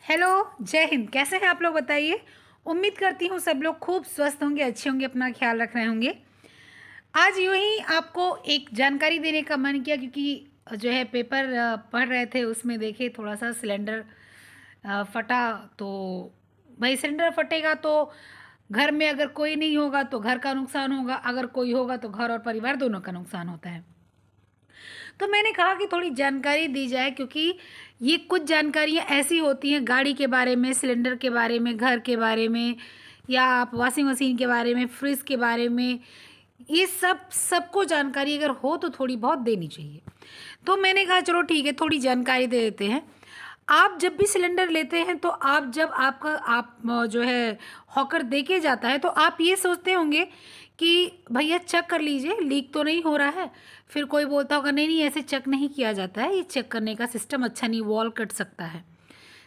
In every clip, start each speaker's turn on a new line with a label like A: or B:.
A: Hello, जय हिंद। कैसे हैं आप लोग बताइए। उम्मीद करती हूँ सब लोग खूब स्वस्थ होंगे, अच्छे होंगे, अपना ख्याल रख रहे होंगे। आज यूँ ही आपको एक जानकारी देने का मन किया क्योंकि जो है पेपर पढ़ रहे थे, उसमें देखे थोड़ा सा सिलेंडर फटा। तो भाई सिलेंडर फटेगा तो घर में अगर कोई नहीं होगा तो घर का नुकसान होगा, अगर कोई होगा तो घर और परिवार दोनों का नुकसान होता है। तो मैंने कहा कि थोड़ी जानकारी दी जाए क्योंकि ये कुछ जानकारियाँ ऐसी होती हैं गाड़ी के बारे में, सिलेंडर के बारे में, घर के बारे में, या आप वॉशिंग मशीन के बारे में, फ्रिज के बारे में, ये सबको जानकारी अगर हो तो थोड़ी बहुत देनी चाहिए। तो मैंने कहा चलो ठीक है, थोड़ी जानकारी दे देते हैं। आप जब भी सिलेंडर लेते हैं तो आप जब जो है हॉकर दे के जाता है तो आप ये सोचते होंगे कि भैया चेक कर लीजिए लीक तो नहीं हो रहा है। फिर कोई बोलता होगा नहीं नहीं, ऐसे चेक नहीं किया जाता है, ये चेक करने का सिस्टम अच्छा नहीं, वॉल कट सकता है।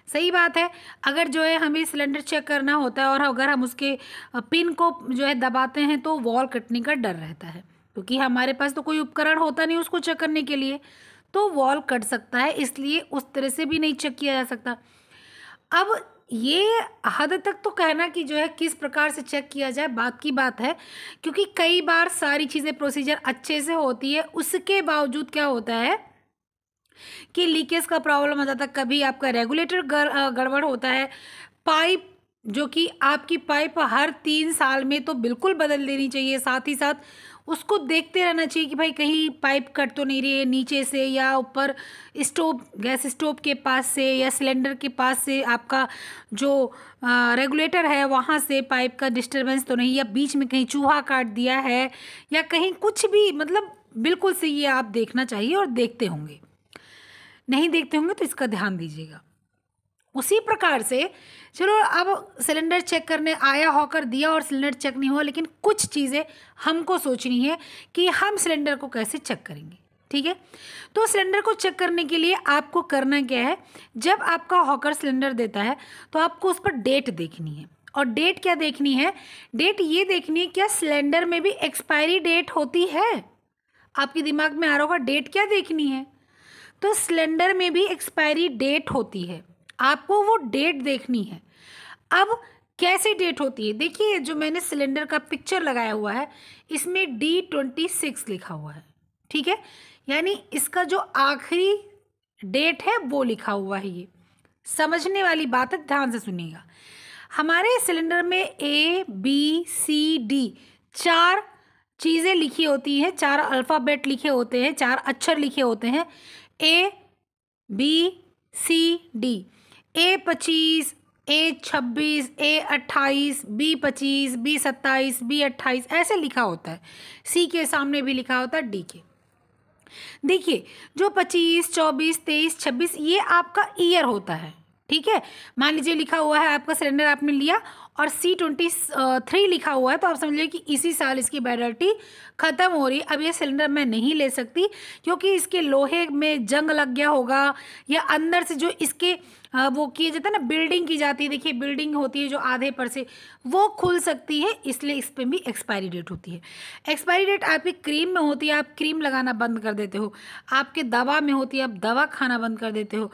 A: सही बात है। अगर जो है हमें सिलेंडर चेक करना होता है और अगर हम उसके पिन को जो है दबाते हैं तो वॉल कटने का डर रहता है, क्योंकि हमारे पास तो कोई उपकरण होता नहीं उसको चेक करने के लिए। तो वॉल कट सकता है, इसलिए उस तरह से भी नहीं चेक किया जा सकता। अब ये हद तक तो कहना कि जो है किस प्रकार से चेक किया जाए बात की बात है, क्योंकि कई बार सारी चीज़ें प्रोसीजर अच्छे से होती है, उसके बावजूद क्या होता है कि लीकेज का प्रॉब्लम आ जाता है। कभी आपका रेगुलेटर गड़बड़ होता है। पाइप, जो कि आपकी पाइप हर 3 साल में तो बिल्कुल बदल देनी चाहिए, साथ ही साथ उसको देखते रहना चाहिए कि भाई कहीं पाइप कट तो नहीं रही है नीचे से या ऊपर स्टोव, गैस स्टोव के पास से या सिलेंडर के पास से, आपका जो रेगुलेटर है वहाँ से पाइप का डिस्टरबेंस तो नहीं, या बीच में कहीं चूहा काट दिया है या कहीं कुछ भी, मतलब बिल्कुल से ये आप देखना चाहिए और देखते होंगे। नहीं देखते होंगे तो इसका ध्यान दीजिएगा। उसी प्रकार से चलो अब सिलेंडर चेक करने आया हॉकर दिया और सिलेंडर चेक नहीं हुआ, लेकिन कुछ चीज़ें हमको सोचनी है कि हम सिलेंडर को कैसे चेक करेंगे। ठीक है, तो सिलेंडर को चेक करने के लिए आपको करना क्या है, जब आपका हॉकर सिलेंडर देता है तो आपको उस पर डेट देखनी है। और डेट क्या देखनी है? डेट ये देखनी है क्या सिलेंडर में भी एक्सपायरी डेट होती है। आपके दिमाग में आ रहा होगा डेट क्या देखनी है, तो सिलेंडर में भी एक्सपायरी डेट होती है, आपको वो डेट देखनी है। अब कैसे डेट होती है, देखिए जो मैंने सिलेंडर का पिक्चर लगाया हुआ है इसमें D26 लिखा हुआ है। ठीक है, यानी इसका जो आखिरी डेट है वो लिखा हुआ है। ये समझने वाली बात है, ध्यान से सुनिएगा। हमारे सिलेंडर में ABCD 4 चीज़ें लिखी होती हैं, 4 अल्फ़ाबेट लिखे होते हैं, 4 अक्षर लिखे होते हैं। ABCD, A25, A26, A28, B25, B27, B28 ऐसे लिखा होता है। C के सामने भी लिखा होता है D के। देखिए जो 25, 24, 23, 26 ये आपका ईयर होता है। ठीक है, मान लीजिए लिखा हुआ है आपका सिलेंडर आपने लिया और C23 लिखा हुआ है, तो आप समझ लीजिए कि इसी साल इसकी वैलिडिटी ख़त्म हो रही। अब ये सिलेंडर मैं नहीं ले सकती क्योंकि इसके लोहे में जंग लग गया होगा, या अंदर से जो इसके वो किए जाता है ना, बिल्डिंग की जाती है, देखिए बिल्डिंग होती है जो आधे पर से, वो खुल सकती है, इसलिए इस पर भी एक्सपायरी डेट होती है। एक्सपायरी डेट आपकी क्रीम में होती है, आप क्रीम लगाना बंद कर देते हो। आपके दवा में होती है, आप दवा खाना बंद कर देते हो।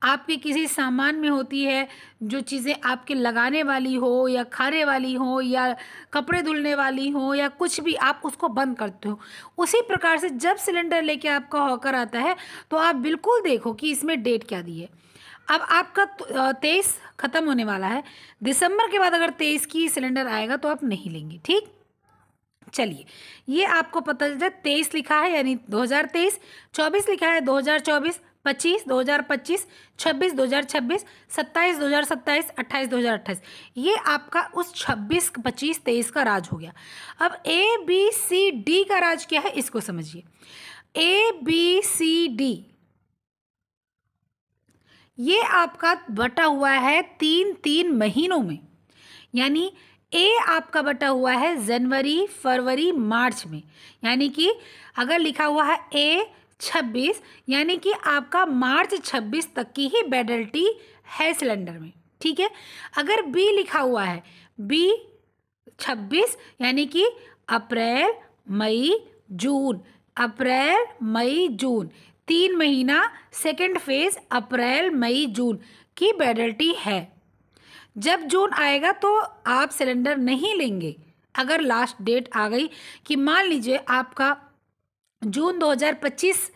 A: आपके किसी सामान में होती है, जो चीज़ें आपके लगाने वाली हो या खाने वाली हो या कपड़े धुलने वाली हो या कुछ भी, आप उसको बंद करते हो। उसी प्रकार से जब सिलेंडर लेके आपका हॉकर आता है तो आप बिल्कुल देखो कि इसमें डेट क्या दी है। अब आपका 23 ख़त्म होने वाला है, दिसंबर के बाद अगर 23 की सिलेंडर आएगा तो आप नहीं लेंगे। ठीक, चलिए ये आपको पता चलता है 23 लिखा है यानी 2023, 24 लिखा है 2024, 25 2025, 26 2026, 27 2027, 28 2028। ये आपका उस 26, 25, 23 का राज हो गया। अब ABCD का राज क्या है इसको समझिए। ABCD ये आपका बटा हुआ है 3 महीनों में, यानी ए आपका बटा हुआ है जनवरी, फरवरी, मार्च में, यानी कि अगर लिखा हुआ है A26 यानी कि आपका मार्च 26 तक की ही वैलिडिटी है सिलेंडर में। ठीक है, अगर बी लिखा हुआ है B26 यानी कि अप्रैल, मई, जून, अप्रैल, मई, जून 3 महीना सेकेंड फेज अप्रैल मई जून की वैलिडिटी है। जब जून आएगा तो आप सिलेंडर नहीं लेंगे। अगर लास्ट डेट आ गई कि मान लीजिए आपका जून 2025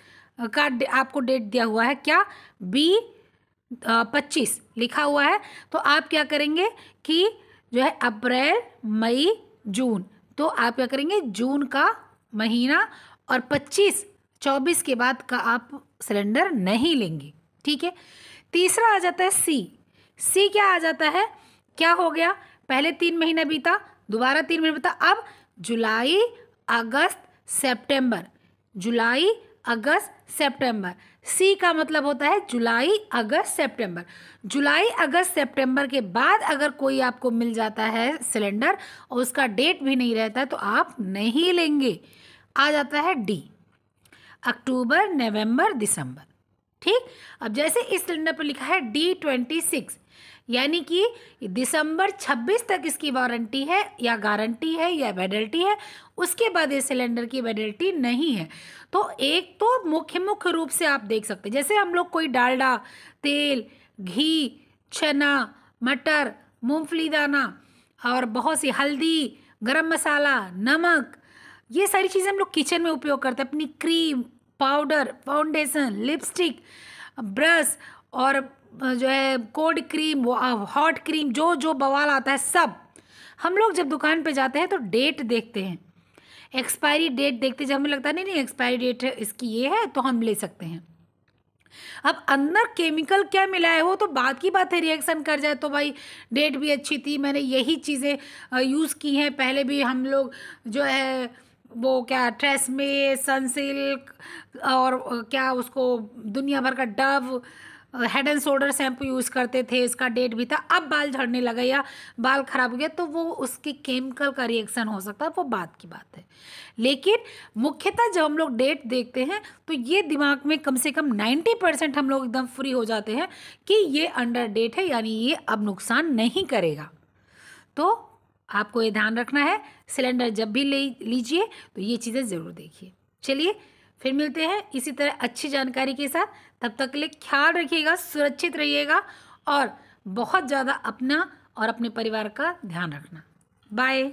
A: का आपको डेट दिया हुआ है, क्या B25 लिखा हुआ है, तो आप क्या करेंगे कि जो है अप्रैल मई जून, तो आप क्या करेंगे जून का महीना और 24 के बाद का आप सिलेंडर नहीं लेंगे। ठीक है। तीसरा आ जाता है सी क्या आ जाता है, क्या हो गया, पहले 3 महीना बीता, दोबारा 3 महीना बीता, अब जुलाई अगस्त सितंबर, जुलाई अगस्त सितंबर। सी का मतलब होता है जुलाई अगस्त सितंबर। जुलाई अगस्त सितंबर के बाद अगर कोई आपको मिल जाता है सिलेंडर और उसका डेट भी नहीं रहता है तो आप नहीं लेंगे। आ जाता है डी, अक्टूबर नवंबर दिसंबर। ठीक। अब जैसे इस सिलेंडर पर लिखा है D26, यानी कि दिसंबर 26 तक इसकी वारंटी है या गारंटी है या वैलिडिटी है, उसके बाद इस सिलेंडर की वैलिडिटी नहीं है। तो एक तो मुख्य रूप से आप देख सकते हैं, जैसे हम लोग कोई डालडा, तेल, घी, चना, मटर, मूंगफली दाना और बहुत सी हल्दी, गरम मसाला, नमक, ये सारी चीज़ें हम लोग किचन में उपयोग करते हैं। अपनी cream, powder, foundation, lipstick, brush और जो है कोल्ड क्रीम, वो हॉट क्रीम, जो जो बवाल आता है सब हम लोग जब दुकान पे जाते हैं तो डेट देखते हैं, एक्सपायरी डेट देखते हैं। जब हमें लगता है नहीं एक्सपायरी डेट है इसकी ये है तो हम ले सकते हैं। अब अंदर केमिकल क्या मिला है वो तो बात की बात है, रिएक्शन कर जाए तो भाई डेट भी अच्छी थी, मैंने यही चीज़ें यूज़ की हैं, पहले भी हम लोग जो है वो क्या ट्रेसमे, सनसिल्क और क्या उसको दुनिया भर का Dove head and shoulder shampoo use करते थे, इसका डेट भी था। अब बाल झड़ने लगा या बाल खराब हो गया तो वो उसकी केमिकल का रिएक्शन हो सकता है, वो बात की बात है। लेकिन मुख्यतः जब हम लोग डेट देखते हैं तो ये दिमाग में कम से कम 90% हम लोग एकदम फ्री हो जाते हैं कि ये अंडर डेट है, यानी ये अब नुकसान नहीं करेगा। तो आपको ये ध्यान रखना है, सिलेंडर जब भी लीजिए तो ये चीज़ें ज़रूर देखिए। चलिए फिर मिलते हैं इसी तरह अच्छी जानकारी के साथ। तब तक के लिए ख्याल रखिएगा, सुरक्षित रहिएगा और बहुत ज़्यादा अपना और अपने परिवार का ध्यान रखना। बाय।